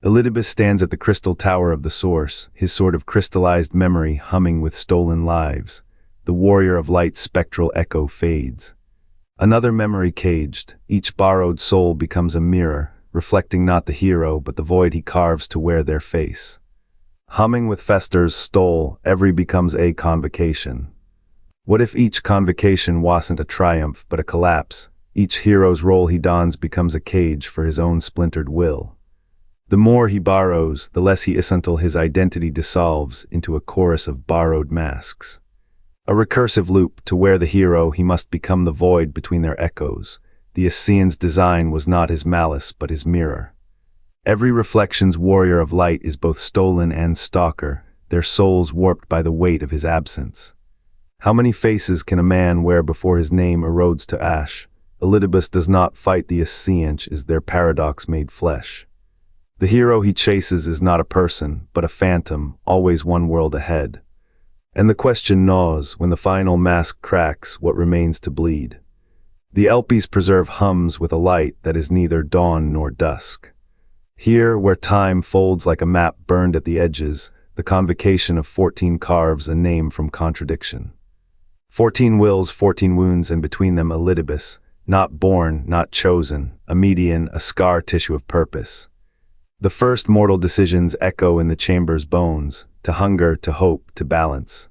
Elidibus stands at the crystal tower of the source, his sword of crystallized memory humming with stolen lives. The warrior of light's spectral echo fades. Another memory caged, each borrowed soul becomes a mirror, reflecting not the hero but the void he carves to wear their face. Humming with Fester's stole, every becomes a convocation. What if each convocation wasn't a triumph but a collapse? Each hero's role he dons becomes a cage for his own splintered will. The more he borrows, the less he is until his identity dissolves into a chorus of borrowed masks. A recursive loop. To wear the hero, he must become the void between their echoes. The Ascians' design was not his malice but his mirror. Every reflection's warrior of light is both stolen and stalker, their souls warped by the weight of his absence. How many faces can a man wear before his name erodes to ash? Elidibus does not fight the Scions, is their paradox made flesh. The hero he chases is not a person, but a phantom, always one world ahead. And the question gnaws, when the final mask cracks, what remains to bleed? The Elpies preserve hums with a light that is neither dawn nor dusk. Here, where time folds like a map burned at the edges, the Convocation of 14 carves a name from contradiction. 14 wills, 14 wounds, and between them Elidibus, not born, not chosen, a median, a scar tissue of purpose. The first mortal decisions echo in the chamber's bones, to hunger, to hope, to balance.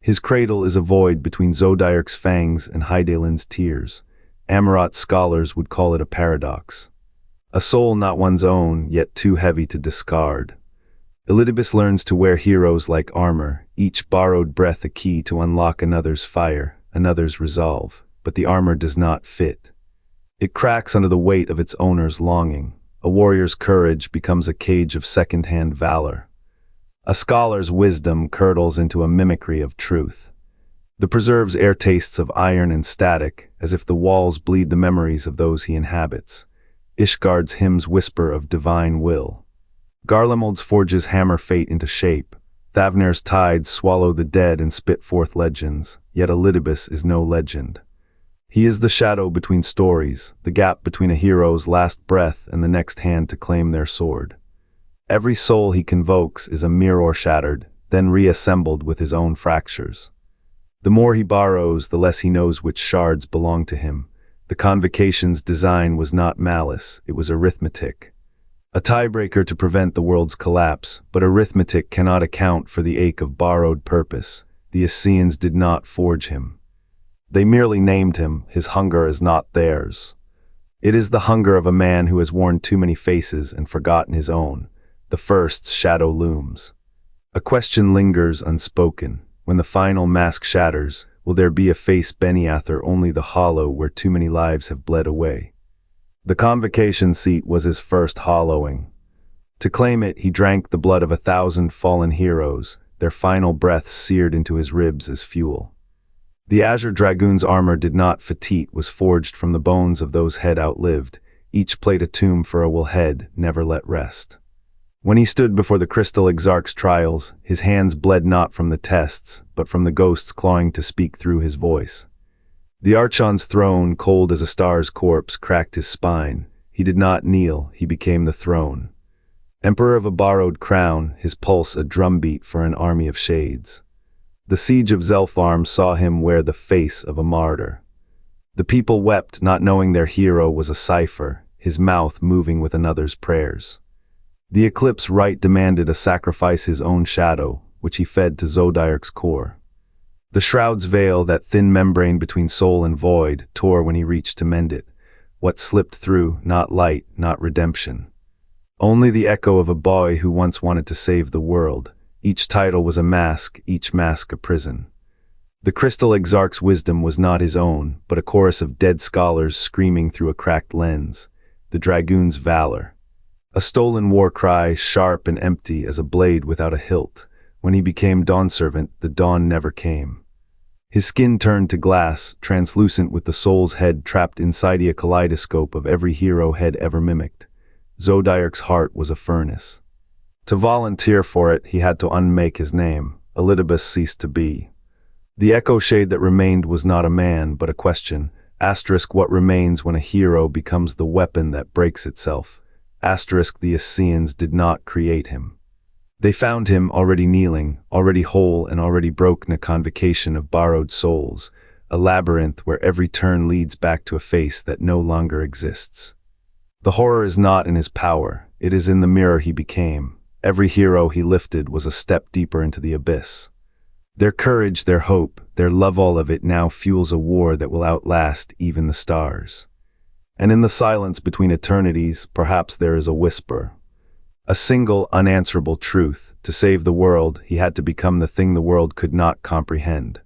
His cradle is a void between Zodiark's fangs and Hydaelyn's tears. Amorot scholars would call it a paradox. A soul not one's own, yet too heavy to discard. Elidibus learns to wear heroes like armor, each borrowed breath a key to unlock another's fire, another's resolve, but the armor does not fit. It cracks under the weight of its owner's longing. A warrior's courage becomes a cage of second-hand valor. A scholar's wisdom curdles into a mimicry of truth. The preserve's air tastes of iron and static, as if the walls bleed the memories of those he inhabits. Ishgard's hymns whisper of divine will. Garlemald's forges hammer fate into shape. Thavner's tides swallow the dead and spit forth legends, yet Elidibus is no legend. He is the shadow between stories, the gap between a hero's last breath and the next hand to claim their sword. Every soul he convokes is a mirror shattered, then reassembled with his own fractures. The more he borrows, the less he knows which shards belong to him. The Convocation's design was not malice, it was arithmetic. A tiebreaker to prevent the world's collapse, but arithmetic cannot account for the ache of borrowed purpose. The Ascians did not forge him. They merely named him. His hunger is not theirs. It is the hunger of a man who has worn too many faces and forgotten his own. The first's shadow looms. A question lingers unspoken. When the final mask shatters, will there be a face beneath or only the hollow where too many lives have bled away? The Convocation seat was his first hollowing. To claim it, he drank the blood of 1,000 fallen heroes, their final breaths seared into his ribs as fuel. The Azure Dragoon's armor did not fatigue, was forged from the bones of those head outlived. Each played a tomb for a will head, never let rest. When he stood before the Crystal Exarch's trials, his hands bled not from the tests, but from the ghosts clawing to speak through his voice. The Archon's throne, cold as a star's corpse, cracked his spine. He did not kneel, he became the throne. Emperor of a borrowed crown, his pulse a drumbeat for an army of shades. The siege of Zelfarm saw him wear the face of a martyr. The people wept, not knowing their hero was a cipher, his mouth moving with another's prayers. The Eclipse rite demanded a sacrifice his own shadow, which he fed to Zodiark's core. The Shroud's veil, that thin membrane between soul and void, tore when he reached to mend it. What slipped through, not light, not redemption. Only the echo of a boy who once wanted to save the world. Each title was a mask, each mask a prison. The Crystal Exarch's wisdom was not his own, but a chorus of dead scholars screaming through a cracked lens. The Dragoon's valor. A stolen war cry, sharp and empty as a blade without a hilt. When he became Dawnservant, the dawn never came. His skin turned to glass, translucent with the soul's head trapped inside a kaleidoscope of every hero head ever mimicked. Zodiark's heart was a furnace. To volunteer for it, he had to unmake his name. Elidibus ceased to be. The echo shade that remained was not a man, but a question. Asterisk, what remains when a hero becomes the weapon that breaks itself? The Ascians did not create him. They found him already kneeling, already whole and already broke in a convocation of borrowed souls, a labyrinth where every turn leads back to a face that no longer exists. The horror is not in his power, it is in the mirror he became. Every hero he lifted was a step deeper into the abyss. Their courage, their hope, their love, all of it now fuels a war that will outlast even the stars. And in the silence between eternities, perhaps there is a whisper. A single, unanswerable truth. To save the world, he had to become the thing the world could not comprehend.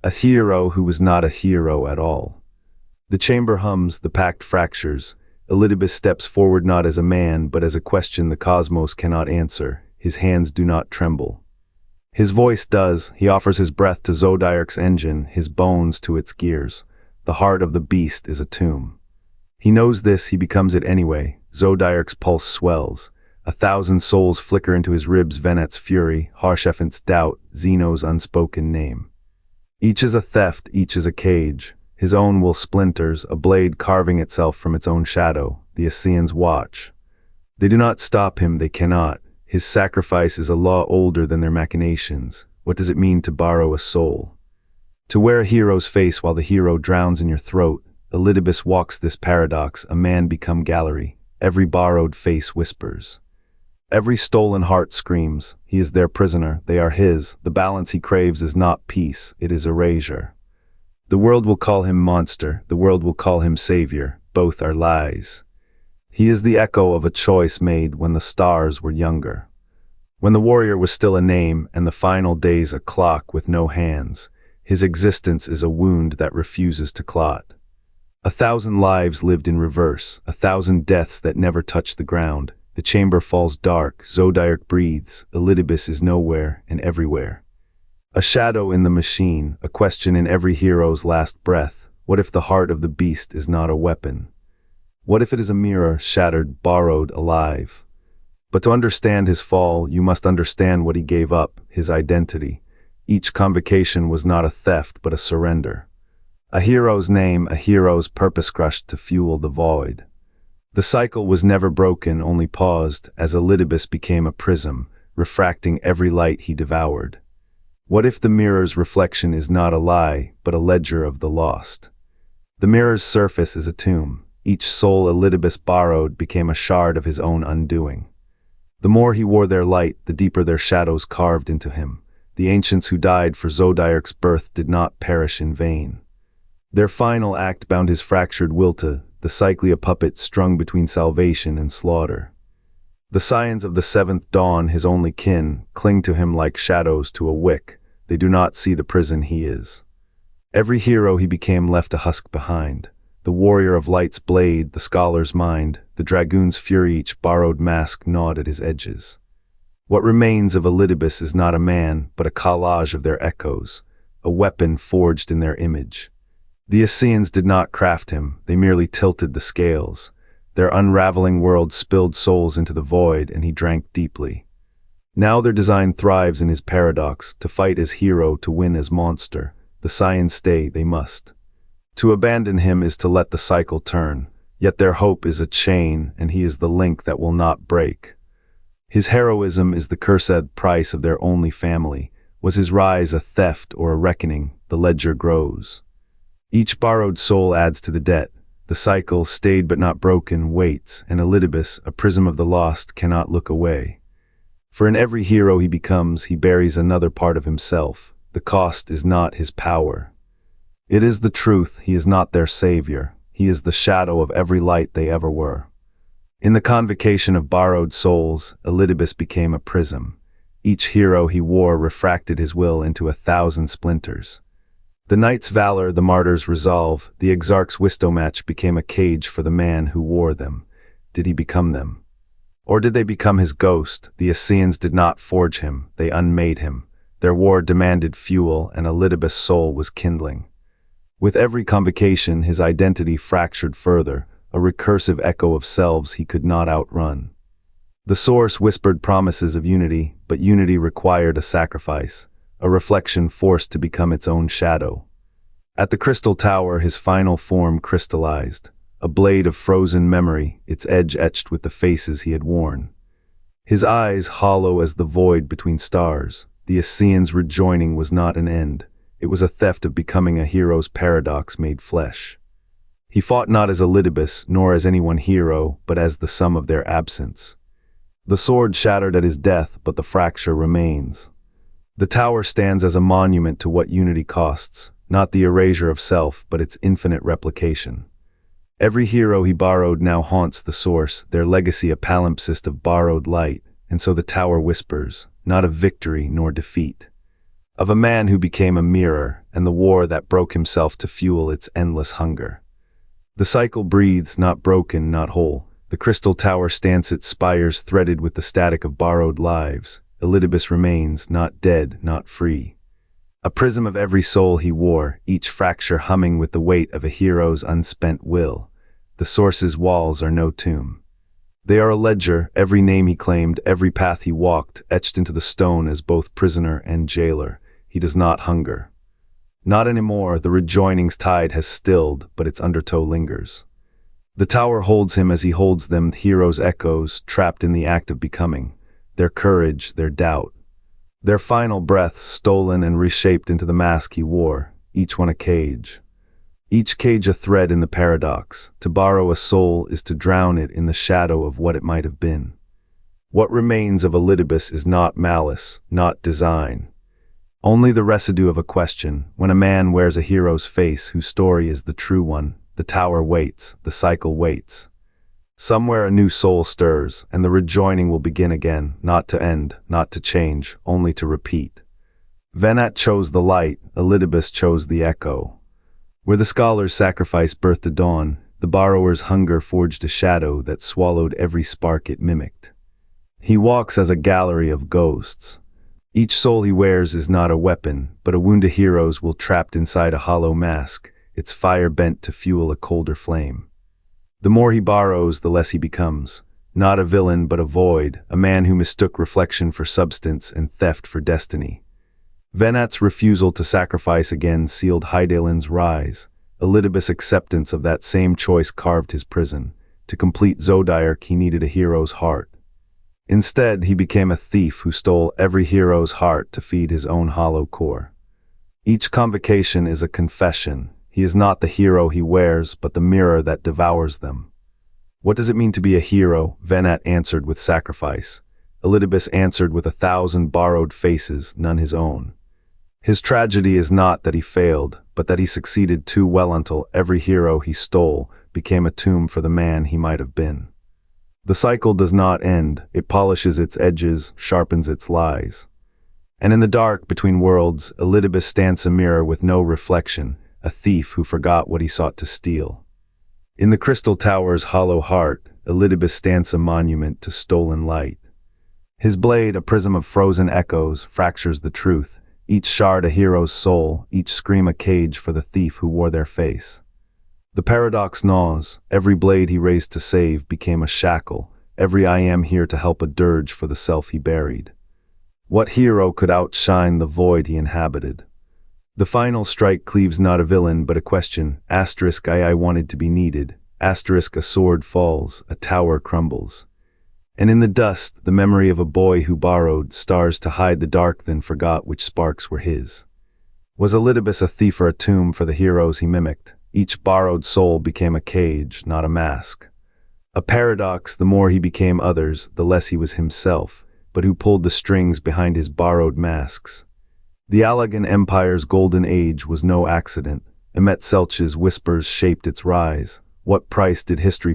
A hero who was not a hero at all. The chamber hums, the pact fractures. Elidibus steps forward not as a man, but as a question the cosmos cannot answer. His hands do not tremble. His voice does. He offers his breath to Zodiark's engine, his bones to its gears. The heart of the beast is a tomb. He knows this, he becomes it anyway. Zodiark's pulse swells. 1,000 souls flicker into his ribs, Venet's fury, Harshefant's doubt, Zeno's unspoken name. Each is a theft, each is a cage. His own will splinters, a blade carving itself from its own shadow. The Ascians watch. They do not stop him, they cannot. His sacrifice is a law older than their machinations. What does it mean to borrow a soul? To wear a hero's face while the hero drowns in your throat. Elidibus walks this paradox, a man become gallery. Every borrowed face whispers. Every stolen heart screams. He is their prisoner, they are his. The balance he craves is not peace, it is erasure. The world will call him monster, the world will call him savior. Both are lies. He is the echo of a choice made when the stars were younger. When the warrior was still a name, and the final days a clock with no hands. His existence is a wound that refuses to clot. 1,000 lives lived in reverse, 1,000 deaths that never touch the ground. The chamber falls dark, Zodiark breathes, Elidibus is nowhere and everywhere. A shadow in the machine, a question in every hero's last breath. What if the heart of the beast is not a weapon? What if it is a mirror, shattered, borrowed, alive? But to understand his fall, you must understand what he gave up, his identity. Each convocation was not a theft, but a surrender. A hero's name, a hero's purpose crushed to fuel the void. The cycle was never broken, only paused, as Elidibus became a prism, refracting every light he devoured. What if the mirror's reflection is not a lie, but a ledger of the lost? The mirror's surface is a tomb. Each soul Elidibus borrowed became a shard of his own undoing. The more he wore their light, the deeper their shadows carved into him. The ancients who died for Zodiark's birth did not perish in vain. Their final act bound his fractured will to the cycle, a puppet strung between salvation and slaughter. The Scions of the seventh dawn, his only kin, cling to him like shadows to a wick. They do not see the prison he is. Every hero he became left a husk behind. The warrior of light's blade, the scholar's mind, the dragoon's fury, each borrowed mask gnawed at his edges. What remains of Elidibus is not a man, but a collage of their echoes, a weapon forged in their image. The Ascians did not craft him, they merely tilted the scales. Their unraveling world spilled souls into the void, and he drank deeply. Now their design thrives in his paradox, to fight as hero, to win as monster. The Scions stay, they must. To abandon him is to let the cycle turn, yet their hope is a chain, and he is the link that will not break. His heroism is the cursed price of their only family. Was his rise a theft or a reckoning? The ledger grows. Each borrowed soul adds to the debt. The cycle, stayed but not broken, waits, and Elidibus, a prism of the lost, cannot look away. For in every hero he becomes, he buries another part of himself. The cost is not his power. It is the truth, he is not their savior. He is the shadow of every light they ever were. In the convocation of borrowed souls, Elidibus became a prism. Each hero he wore refracted his will into 1,000 splinters. The knight's valor, the martyr's resolve, the exarch's wistomatch became a cage for the man who wore them. Did he become them? Or did they become his ghost? The Ascians did not forge him, they unmade him. Their war demanded fuel, and Elidibus' soul was kindling. With every convocation, his identity fractured further, a recursive echo of selves he could not outrun. The source whispered promises of unity, but unity required a sacrifice, a reflection forced to become its own shadow. At the crystal tower, his final form crystallized, a blade of frozen memory, its edge etched with the faces he had worn. His eyes hollow as the void between stars. The Ascians' rejoining was not an end. It was a theft of becoming a hero's paradox made flesh. He fought not as Elidibus, nor as any one hero, but as the sum of their absence. The sword shattered at his death, but the fracture remains. The tower stands as a monument to what unity costs, not the erasure of self, but its infinite replication. Every hero he borrowed now haunts the source, their legacy a palimpsest of borrowed light, and so the tower whispers, not of victory nor defeat, of a man who became a mirror, and the war that broke himself to fuel its endless hunger. The cycle breathes, not broken, not whole. The crystal tower stands its spires threaded with the static of borrowed lives. Elidibus remains, not dead, not free. A prism of every soul he wore, each fracture humming with the weight of a hero's unspent will. The source's walls are no tomb. They are a ledger, every name he claimed, every path he walked, etched into the stone as both prisoner and jailer. He does not hunger. Not anymore, the rejoining's tide has stilled, but its undertow lingers. The tower holds him as he holds them, heroes' echoes, trapped in the act of becoming, their courage, their doubt. Their final breaths stolen and reshaped into the mask he wore, each one a cage. Each cage a thread in the paradox. To borrow a soul is to drown it in the shadow of what it might have been. What remains of Elidibus is not malice, not design. Only the residue of a question. When a man wears a hero's face whose story is the true one, the tower waits, the cycle waits. Somewhere a new soul stirs, and the rejoining will begin again, not to end, not to change, only to repeat. Venat chose the light, Elidibus chose the echo. Where the scholar's sacrifice birthed a dawn, the borrower's hunger forged a shadow that swallowed every spark it mimicked. He walks as a gallery of ghosts. Each soul he wears is not a weapon, but a wound a hero's will trapped inside a hollow mask, its fire bent to fuel a colder flame. The more he borrows, the less he becomes. Not a villain, but a void, a man who mistook reflection for substance and theft for destiny. Venat's refusal to sacrifice again sealed Hydaelyn's rise. Elidibus' acceptance of that same choice carved his prison. To complete Zodiark, he needed a hero's heart. Instead, he became a thief who stole every hero's heart to feed his own hollow core. Each convocation is a confession. He is not the hero he wears, but the mirror that devours them. What does it mean to be a hero? Venat answered with sacrifice. Elidibus answered with 1,000 borrowed faces, none his own. His tragedy is not that he failed, but that he succeeded too well until every hero he stole became a tomb for the man he might have been. The cycle does not end, it polishes its edges, sharpens its lies. And in the dark between worlds, Elidibus stands a mirror with no reflection, a thief who forgot what he sought to steal. In the crystal tower's hollow heart, Elidibus stands a monument to stolen light. His blade, a prism of frozen echoes, fractures the truth, each shard a hero's soul, each scream a cage for the thief who wore their face. The paradox gnaws, every blade he raised to save became a shackle, every I am here to help a dirge for the self he buried. What hero could outshine the void he inhabited? The final strike cleaves not a villain but a question, asterisk I wanted to be needed, asterisk a sword falls, a tower crumbles. And in the dust, the memory of a boy who borrowed stars to hide the dark then forgot which sparks were his. Was Elidibus a thief or a tomb for the heroes he mimicked? Each borrowed soul became a cage, not a mask. A paradox, the more he became others, the less he was himself, but who pulled the strings behind his borrowed masks. The Alagan Empire's golden age was no accident. Emet Selch's whispers shaped its rise. What price did history pay?